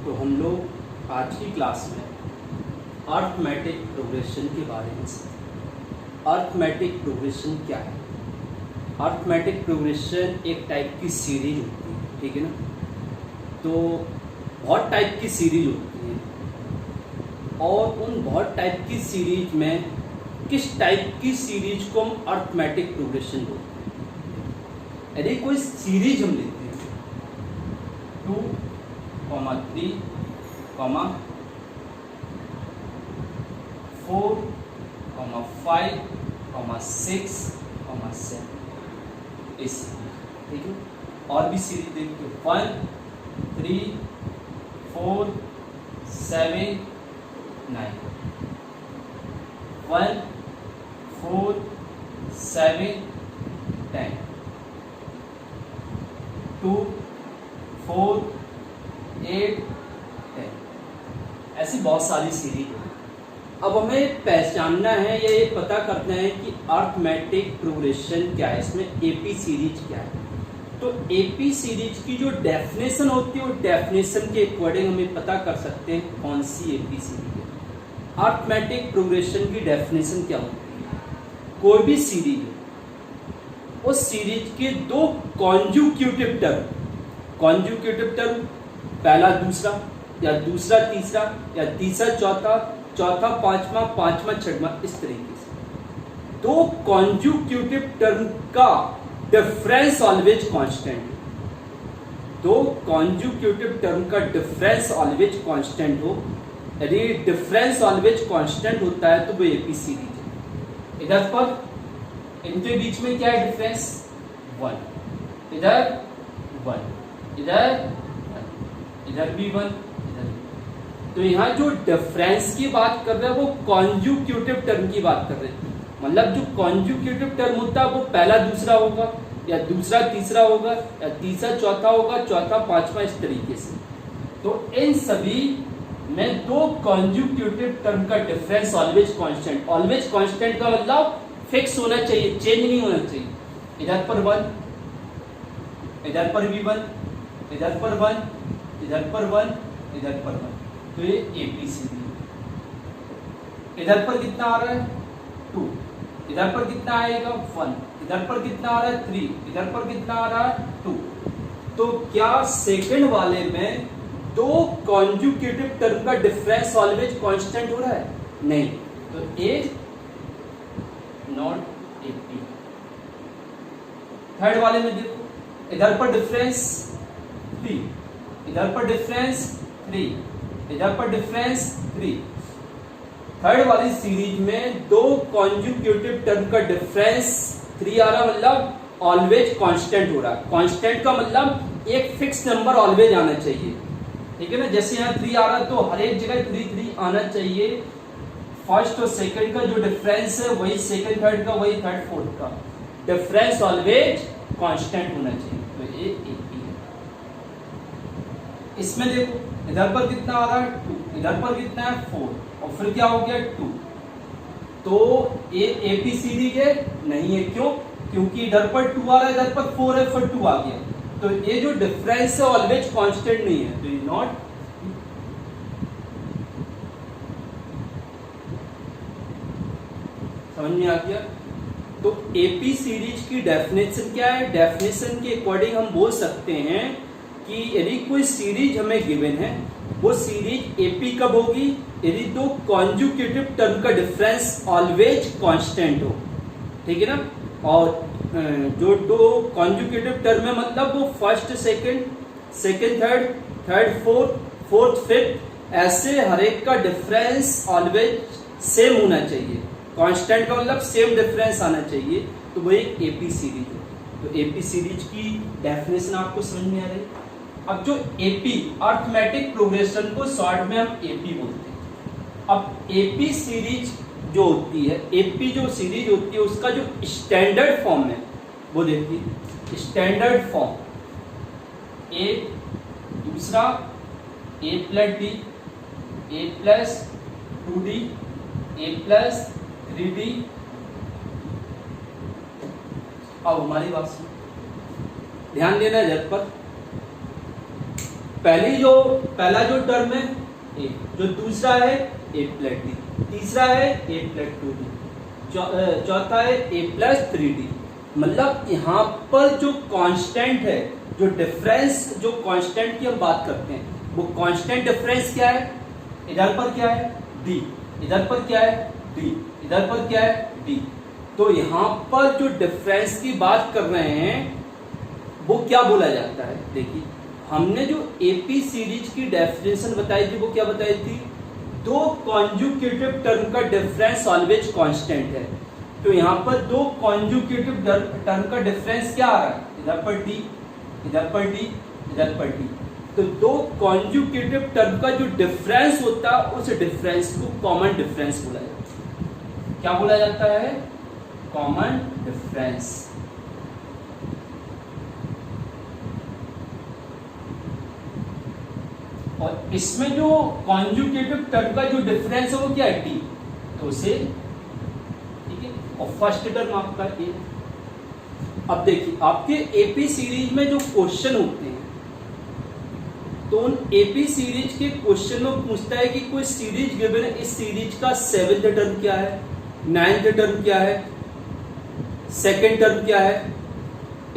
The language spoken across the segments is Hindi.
तो हम लोग आज की क्लास में अर्थमेटिक प्रोग्रेशन के बारे में सीखेंगे। अर्थमेटिक प्रोग्रेशन क्या है? अर्थमेटिक प्रोग्रेशन एक टाइप की सीरीज होती है, ठीक है ना। तो बहुत टाइप की सीरीज होती है और उन बहुत टाइप की सीरीज में किस टाइप की सीरीज को हम अर्थमेटिक प्रोग्रेशन बोलते हैं। यदि कोई सीरीज हम लेते हैं 2, 3, 4, 5, 6, 7 इस, ठीक है। और भी सीरीज देखिए 1, 3, 4, 7, 9, 1, 4, 7, 10, 2, 4, 8, 10, ऐसी बहुत सारी सीरीज है। अब हमें पहचानना है या ये पता करना है कि अर्थमेटिक प्रोग्रेशन क्या है, इसमें एपी सीरीज क्या है। तो एपी सीरीज की जो डेफिनेशन होती है वो डेफिनेशन के अकॉर्डिंग हमें पता कर सकते हैं कौन सी एपी सीरीज है। अर्थमेटिक प्रोग्रेशन की डेफिनेशन क्या होती है? कोई भी सीरीज है, उस सीरीज के दो कॉन्जुक्यूटिव टर्म पहला दूसरा या दूसरा तीसरा या तीसरा चौथा, चौथा पांचवा, पांचवा छठवां, इस तरीके से दो कॉन्जुक्यूटिव टर्म का डिफरेंस ऑलवेज कांस्टेंट है। दो कॉन्जुक्यूटिव टर्म का डिफरेंस ऑलवेज कांस्टेंट हो, यदि डिफरेंस ऑलवेज कांस्टेंट होता है तो वो एपी सीरीज है। इधर पर इनके बीच में क्या है डिफरेंस? 1, इधर 1, इधर भी 1, तो यहाँ जो डिफरेंस की बात कर रहे हैं वो कॉन्जुक्यूटिव टर्म की बात कर रहे हैं। मतलब जो कॉन्जुक्यूटिव टर्म होता है वो पहला दूसरा होगा या दूसरा तीसरा होगा या तीसरा चौथा होगा, चौथा पांचवा, इस तरीके से। तो इन सभी में दो कॉन्जुक्यूटिव टर्म का difference always constant. Always constant का मतलब फिक्स होना चाहिए, चेंज नहीं होना चाहिए। इधर पर 1, इधर पर भी 1, इधर पर 1, इधर पर 1, इधर पर 1, तो ये एपी सीरीज। इधर पर कितना आ रहा है? 2, इधर पर कितना आएगा? 1, इधर पर कितना आ रहा है? 3, इधर पर कितना आ रहा है? 2। तो क्या सेकंड वाले में दो कॉन्जुक्यूटिव टर्म का डिफरेंस ऑलवेज कांस्टेंट हो रहा है? नहीं, तो ए नॉट एपी। थर्ड वाले में देखो, इधर पर डिफरेंस 3, इधर पर डिफरेंस 3, इधर पर डिफरेंस 3। थर्ड वाली सीरीज में दो कॉन्जुक्यूटिव टर्म का डिफरेंस 3 आ रहा, मतलब ऑलवेज कांस्टेंट हो रहा। कांस्टेंट का मतलब एक फिक्स नंबर ऑलवेज आना चाहिए, ठीक है ना। जैसे यहाँ 3 आ रहा तो हर एक जगह 3 3 आना चाहिए। फर्स्ट और सेकंड का जो डिफरेंस है वही सेकंड थर्ड का, वही थर्ड फोर्थ का डिफरेंस ऑलवेज कांस्टेंट होना चाहिए। तो ये एपी है। इसमें देखो इधर पर कितना आ रहा है? 2, इधर पर कितना है? 4, और फिर क्या हो गया? 2। तो ये एपी सीरीज है? नहीं है। क्यों? क्योंकि इधर पर 2 आ रहा है, इधर पर 4 है, फिर 2 आ गया। तो ये जो डिफरेंस है ऑलवेज कांस्टेंट नहीं है, तो ये नॉट। समझ में आ गया? तो एपी सीरीज की डेफिनेशन क्या है? डेफिनेशन के अकॉर्डिंग हम बोल सकते हैं कि यदि कोई सीरीज हमें गिवन है, वो सीरीज एपी कब होगी? यदि दो कॉन्जुक्यूटिव टर्म का डिफरेंस ऑलवेज कांस्टेंट हो, ठीक है ना। और जो दो कॉन्जुक्यूटिव टर्म है मतलब वो first second, second third, third fourth, fourth fifth, ऐसे हर एक का डिफरेंस ऑलवेज सेम होना चाहिए। कांस्टेंट का मतलब सेम डिफरेंस आना चाहिए, तो वो एक एपी सीरीज है। तो एपी सीरीज की डेफिनेशन आपको समझ में आ रही है। अब जो एपी अर्थमेटिक प्रोग्रेशन को शॉर्ट में हम एपी बोलते हैं। अब एपी सीरीज जो होती है, एपी जो सीरीज होती है उसका जो स्टैंडर्ड फॉर्म है वो देखिए। स्टैंडर्ड फॉर्म ए दूसरा a plus D, a plus 2d, a plus 3d। अब हमारी बात सुनो, ध्यान देना इधर पर। पहला जो टर्म है ए, जो दूसरा है ए प्लस डी, तीसरा है ए प्लस 2d, चौथा है ए प्लस 3d। मतलब यहाँ पर जो कांस्टेंट है, जो डिफरेंस, जो कांस्टेंट की हम बात करते हैं, वो कांस्टेंट डिफरेंस क्या है? इधर पर क्या है? d, इधर पर क्या है? d, इधर पर क्या है? d। तो यहाँ पर जो डिफरेंस की बात कर रहे हैं वो क्या बोला जाता है? देखिए, हमने जो एपी सीरीज की डेफिनेशन बताई थी वो क्या बताई थी? दो कॉन्जुगेटिव टर्म का डिफरेंस ऑलवेज कांस्टेंट है। तो यहाँ पर दो कॉन्जुगेटिव टर्म का डिफरेंस क्या आ रहा है? इधर पर d, इधर पर d, इधर पर d। तो दो कॉन्जुगेटिव टर्म का जो डिफरेंस होता है उस डिफरेंस को कॉमन डिफरेंस बोला जाता है। क्या बोला जाता है? Common difference. और इसमें जो कॉन्जुगेटिव टर्म का जो डिफरेंस है वो क्या है? टी। तो उसे, ठीक है, और फर्स्ट टर्म आपका ए। अब देखिए, आपके एपी सीरीज में जो क्वेश्चन होते हैं तो उन एपी सीरीज के क्वेश्चन में पूछता है कि कोई सीरीज गिवन है, इस सीरीज का 7th टर्म क्या है, 9th टर्म क्या है, 2nd टर्म क्या है,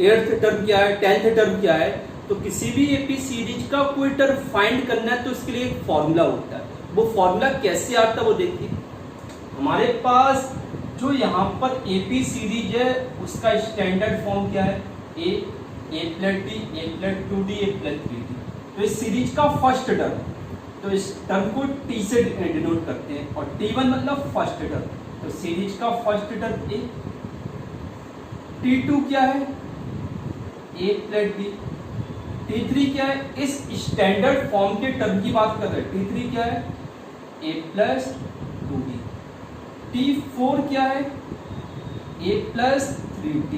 8th टर्म क्या है, 10th टर्म क्या है। तो किसी भी एपी सीरीज का कोई टर्म फाइंड करना है तो उसके लिए एक फॉर्मूला होता है। वो फॉर्मूला कैसे आता है वो देखिए। हमारे पास जो यहाँ पर एपी सीरीज है उसका स्टैंडर्ड फॉर्म क्या है? ए प्लस डी, ए प्लस 2d, ए प्लस 3d। तो इस सीरीज का फर्स्ट टर्म, तो इस टर्म को टी से डिनोट करते हैं, और t1 मतलब फर्स्ट टर्म। तो सीरीज का फर्स्ट टर्म ए, t2 क्या है? ए प्लस डी, t3 क्या है? इस स्टैंडर्ड फॉर्म के टर्म की बात कर रहे हैं। t3 क्या है? a plus 2d। t4 क्या है? a plus 3d।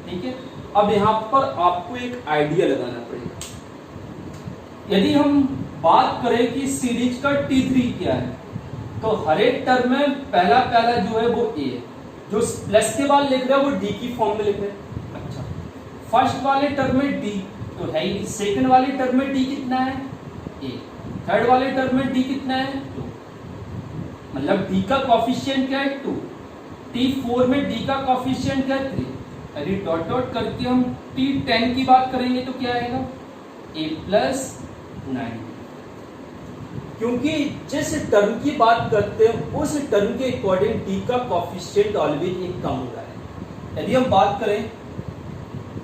ठीक है, अब यहाँ पर आपको एक आइडिया लगाना पड़ेगा। यदि हम बात करें कि सीरीज का t3 क्या है, तो हर एक टर्म में पहला जो है वो a है, जो प्लस के बाद लिख रहा है वो d की फॉर्म में लिख रहे हैं। अच्छा, फर्स्ट वाले टर्म में d तो है ही, सेकंड वाले टर्म में d कितना है? a, थर्ड वाले टर्म में d कितना है? 2, मतलब d का कॉफिशिएंट क्या है? 2। t4 में d का कॉफिशिएंट क्या है? 3। यदि डॉट डॉट करके हम t10 की बात करेंगे तो क्या आएगा? a plus 9। क्योंकि जिस टर्म की बात करते हैं उस टर्म के अकॉर्डिंग d का कॉफिशिएंट ऑलवेज एक कम हो रहा है। यदि हम बात करें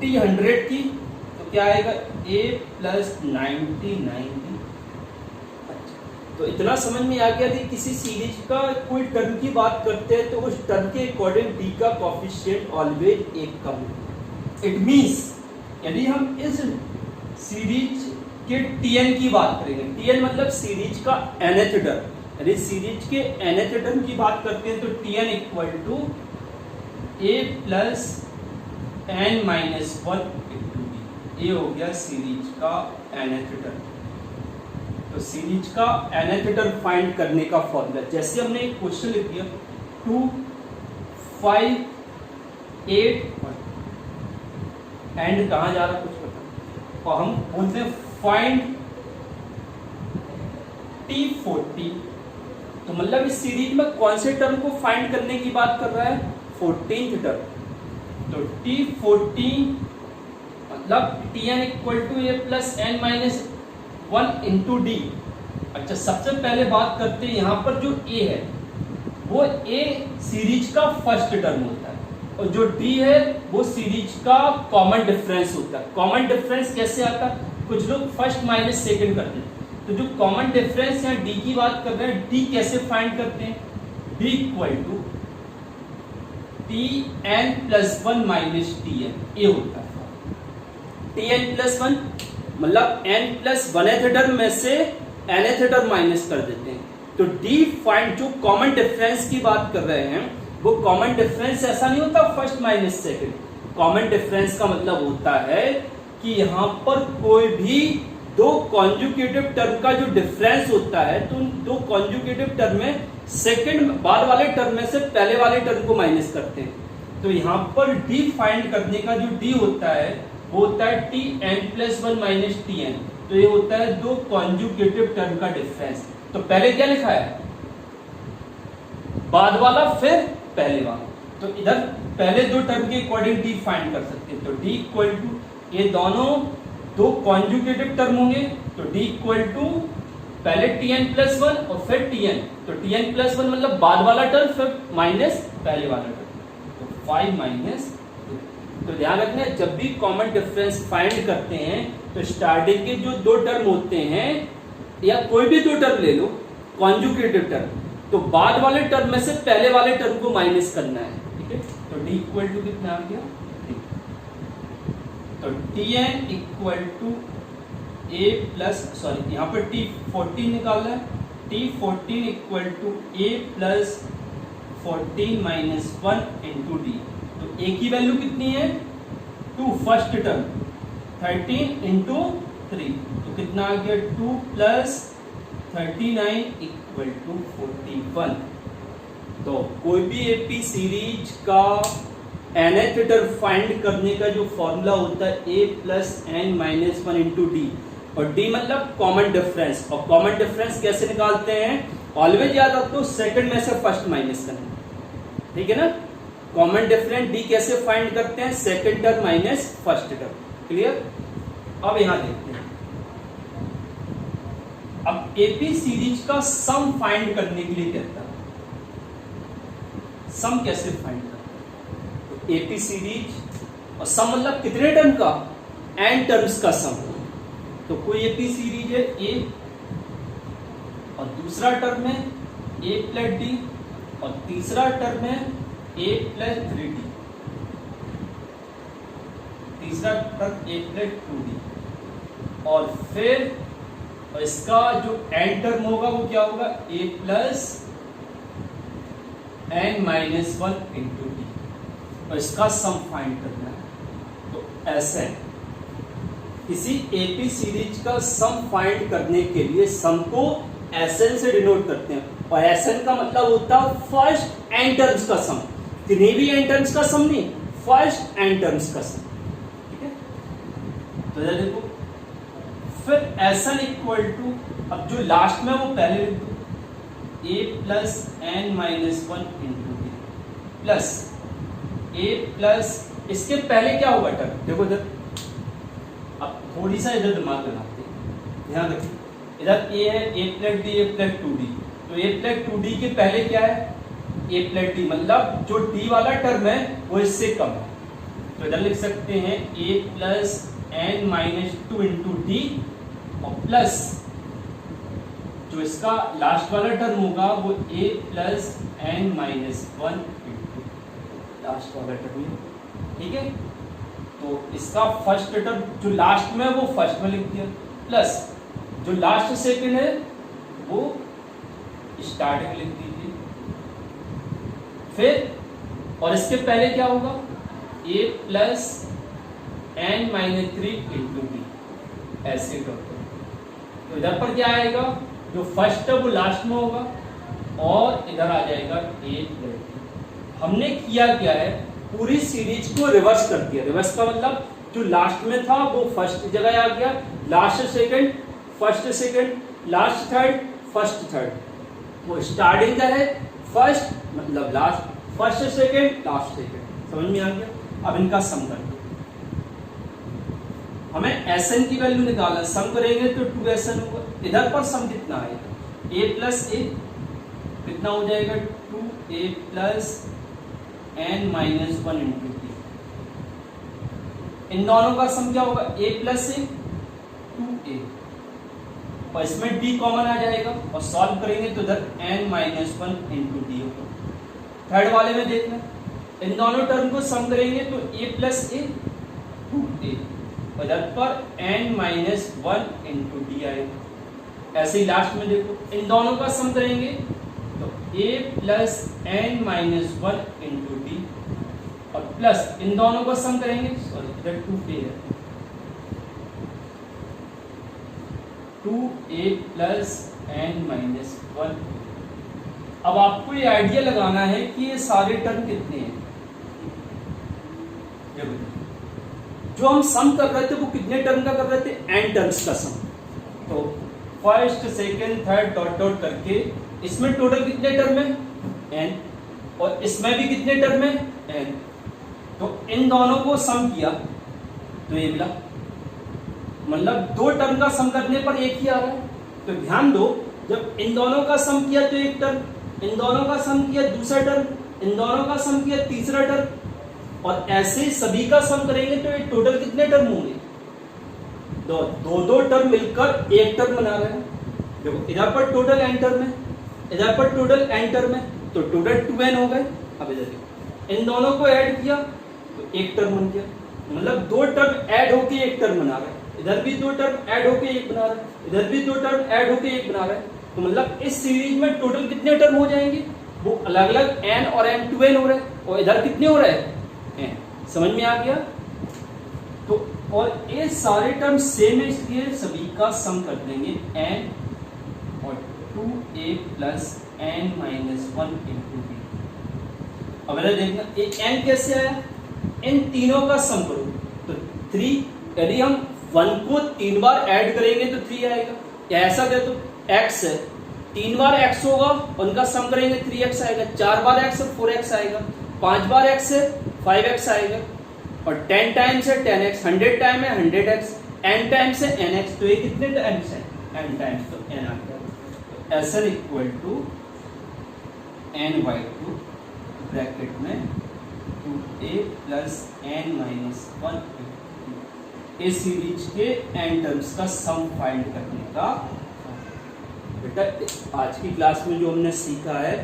t100 की तो क्या आएगा? a plus 99d। तो इतना समझ में आ गया कि किसी सीरीज का कोई टर्म की बात करते हैं तो उस टर्म के अकॉर्डिंग d का कॉफिशिएंट ऑलवेज एक कम है। इट मींस यदि हम इस सीरीज के tn की बात करेंगे, tn मतलब सीरीज का nth टर्म, यदि सीरीज के nth टर्म की बात करते हैं तो tn equal to a plus n-1 ये हो गया सीरीज का nth टर्म। तो सीरीज का nth टर्म फाइंड करने का फॉर्मूला, जैसे हमने एक क्वेश्चन लिख दिया 2, 5, 8 एंड कहाँ जा रहा कुछ पता, और हम बोलते हैं फाइंड t14। तो मतलब इस सीरीज में कौन से टर्म को फाइंड करने की बात कर रहा है? 14th term. तो t14 मतलब tn equal to a plus n-1 into d. अच्छा, सबसे पहले बात करते हैं यहाँ पर जो a है वो a सीरीज का फर्स्ट टर्म होता है और जो d है वो सीरीज का कॉमन डिफरेंस होता है। कॉमन डिफरेंस कैसे आता है? कुछ लोग फर्स्ट माइनस सेकंड करते हैं। तो जो कॉमन डिफरेंस है d की बात कर रहे हैं, d कैसे फाइंड करते हैं? d equal to tn plus 1 minus tn, ये होता है tn प्लस 1 मतलब n प्लस 1th टर्म में से nth टर्म माइनस कर देते हैं। तो d फाइंड, जो कॉमन डिफरेंस की बात कर रहे हैं वो कॉमन डिफरेंस ऐसा नहीं होता first minus second. Common difference का मतलब होता है कि यहाँ पर कोई भी दो कॉन्जुगेटिव टर्म का जो डिफरेंस होता है तो उन दो कॉन्जुगेटिव टर्म में सेकंड बाद वाले टर्म में से पहले वाले टर्म को माइनस करते हैं। तो यहाँ पर d फाइंड करने का जो d होता है वो होता है tn प्लस 1 माइनस tn। तो ये होता है दो कॉन्जुगेटिव टर्म का डिफरेंस। तो पहले क्या लिखा है, बाद वाला फिर पहले वाला, तो इधर पहले दो टर्म के अकॉर्डिंग डी फाइंड कर सकते हैं। तो डी इक्वल टू, ये दोनों दो कॉन्जुगेटिव टर्म होंगे, तो डी इक्वल टू पहले tn+1 और फिर tn, तो tn+1 मतलब बाद वाला टर्म, फिर माइनस पहले वाला टर्म, तो 5 माइनस। तो ध्यान रखना, जब भी कॉमन डिफरेंस फाइंड करते हैं तो स्टार्टिंग के जो दो टर्म होते हैं, या कोई भी दो टर्म ले लो कॉन्जुगेटिव टर्म, तो बाद वाले टर्म में से पहले वाले टर्म को माइनस करना है, ठीक है। तो d इक्वल टू कितना आ गया, तो tn equal to a plus, sorry यहाँ पर t14 निकालना है, t14 equal to a plus 14 minus 1 into d. तो a की वैल्यू कितनी है 2, फर्स्ट टर्म 13 इंटू 3, तो कितना आ गया 2 प्लस 39 इक्वल टू 41। तो कोई भी एपी सीरीज का nth टर्म फाइंड करने का जो फॉर्मूला होता है a plus n minus 1 into D, और d मतलब कॉमन डिफरेंस, और कॉमन डिफरेंस कैसे निकालते हैं, ऑलवेज याद रखो सेकंड में से फर्स्ट माइनस करना, ठीक है ना। कॉमन डिफरेंस d कैसे फाइंड करते हैं, second term minus first term, clear. अब यहां देखते हैं, अब एपी सीरीज का सम फाइंड करने के लिए कहता है, सम कैसे फाइंड करते हैं, तो एपी सीरीज, और सम मतलब कितने टर्म का, n टर्म्स का सम। तो कोई एपी सीरीज है a, और दूसरा टर्म है a प्लस डी, और तीसरा टर्म है a प्लस 3d, तीसरा टर्म a प्लस 2d, और फिर और इसका जो n टर्म होगा वो क्या होगा, a plus n minus 1 into D, और इसका सम फाइंड करना है। तो ऐसे किसी एपी सीरीज का सम फाइंड करने के लिए सम को Sn से डिनोट करते हैं, और Sn का मतलब होता है फर्स्ट n टर्म्स का सम, किन्हीं भी n टर्म्स का सम नहीं, फर्स्ट n टर्म्स का सम, ठीक है। तो इधर देखो, फिर Sn इक्वल टू, अब जो लास्ट में वो पहले लिख दो, a plus n minus 1 into D plus a plus, इसके पहले क्या होगा टर्म, देखो इधर, अब थोड़ी सा इधर दिमाग लगाते हैं, ध्यान रखिए, इधर a है a plus D, a plus 2d, तो a प्लस 2d के पहले क्या है a प्लस डी, मतलब जो d वाला टर्म है वो इससे कम है, तो इधर लिख सकते हैं a plus n minus 2 into D, और प्लस जो इसका लास्ट वाला टर्म होगा वो a plus n minus 1 into last वाला टर्म, ठीक है। तो इसका फर्स्ट टर्म जो लास्ट में वो फर्स्ट में लिख दिया, प्लस जो लास्ट सेकंड है वो स्टार्ट में लिख दीजिए, फिर और इसके पहले क्या होगा a plus n minus 3 into D, ऐसे करते हैं। तो इधर पर क्या आएगा, जो फर्स्ट है वो लास्ट में होगा, और इधर आ जाएगा a प्लस। हमने किया क्या है, पूरी सीरीज को रिवर्स कर दिया। रिवर्स का मतलब जो लास्ट में था वो फर्स्ट जगह आ गया, last second, first second, last third, first third, वो स्टार्टिंग का है, फर्स्ट मतलब last, first second, last second, समझ में आ गया। अब इनका सम कर दो, हमें Sn की वैल्यू निकालना, सम करेंगे तो 2Sn होगा। इधर पर सम कितना आएगा, a प्लस a कितना हो जाएगा, 2a plus n minus 1 into D, इन दोनों का सम क्या होगा, a प्लस a 2a, और इसमें d कॉमन आ जाएगा, और सॉल्व करेंगे तो इधर n माइनस 1 इंटू डी होगा। थर्ड वाले में देखना, इन दोनों टर्म को सम करेंगे तो a प्लस a 2a, और इधर पर n माइनस 1 इंटू डी आएगा। ऐसे ही लास्ट में देखो, इन दोनों का सम करेंगे तो a plus n minus 1 into D, और प्लस इन दोनों को सम करेंगे, सॉरी इधर 2a है, 2a प्लस n माइनस 1। अब आपको ये आइडिया लगाना है कि ये सारे टर्म कितने हैं। जो हम सम कर रहे थे वो कितने टर्म का कर रहे थे, n टर्म्स का सम, तो first second third dot dot करके इसमें टोटल कितने टर्म है n, और इसमें भी कितने टर्म है n। तो इन दोनों को सम किया तो ये मिला, मतलब दो टर्म का सम करने पर एक ही आ रहा है। तो ध्यान दो, जब इन दोनों का सम किया तो एक टर्म, इन दोनों का सम किया दूसरा टर्म, इन दोनों का सम किया तीसरा टर्म, और ऐसे ही सभी का सम करेंगे तो ये टोटल कितने टर्म होंगे, दो टर्म मिलकर एक टर्म बना रहे हैं। देखो इधर पर टोटल n टर्म है, इधर पर टोटल n टर्म है, तो टोटल 2n हो गए। अब इधर देखो, इन दोनों को ऐड किया तो एक टर्म बन गया, मतलब दो टर्म ऐड होके एक टर्म बना रहे हैं, इधर भी दो टर्म ऐड होके एक बना रहे हैं, इधर भी दो टर्म ऐड होके एक बना रहे हैं। तो मतलब इस सीरीज में टोटल कितने टर्म हो जाएंगे, वो अलग अलग n और n 2n हो रहे हैं, और इधर कितने हो रहे हैं n। समझ में आ गया। तो और ये सारे टर्म सेम है, इसलिए सभी का सम कर देंगे n और 2a plus n minus 1 into b। अब देखना ये n कैसे आया, इन तीनों का सम करो तो 3, यदि हम 1 को 3 बार ऐड करेंगे तो 3 आएगा, या ऐसा दे तो x है 3 बार x होगा, उनका सम करेंगे 3x आएगा, 4 बार x है 4x आएगा, 5 बार x है 5x आएगा, और 10 टाइम्स है 10x, 100 टाइम है 100x, n टाइम्स है nx, तो ये कितने टाइम्स है n टाइम्स, तो n आ गया। तो Sn equal to n/2 bracket में 2a प्लस n माइनस 1 इस सीरीज के n टर्म्स का सम फाइंड करने का। बेटा आज की क्लास में जो हमने सीखा है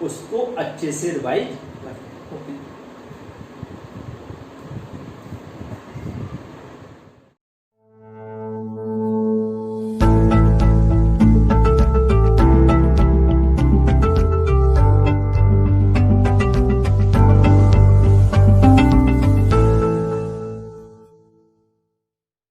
उसको अच्छे से रिवाइज करें। ओके।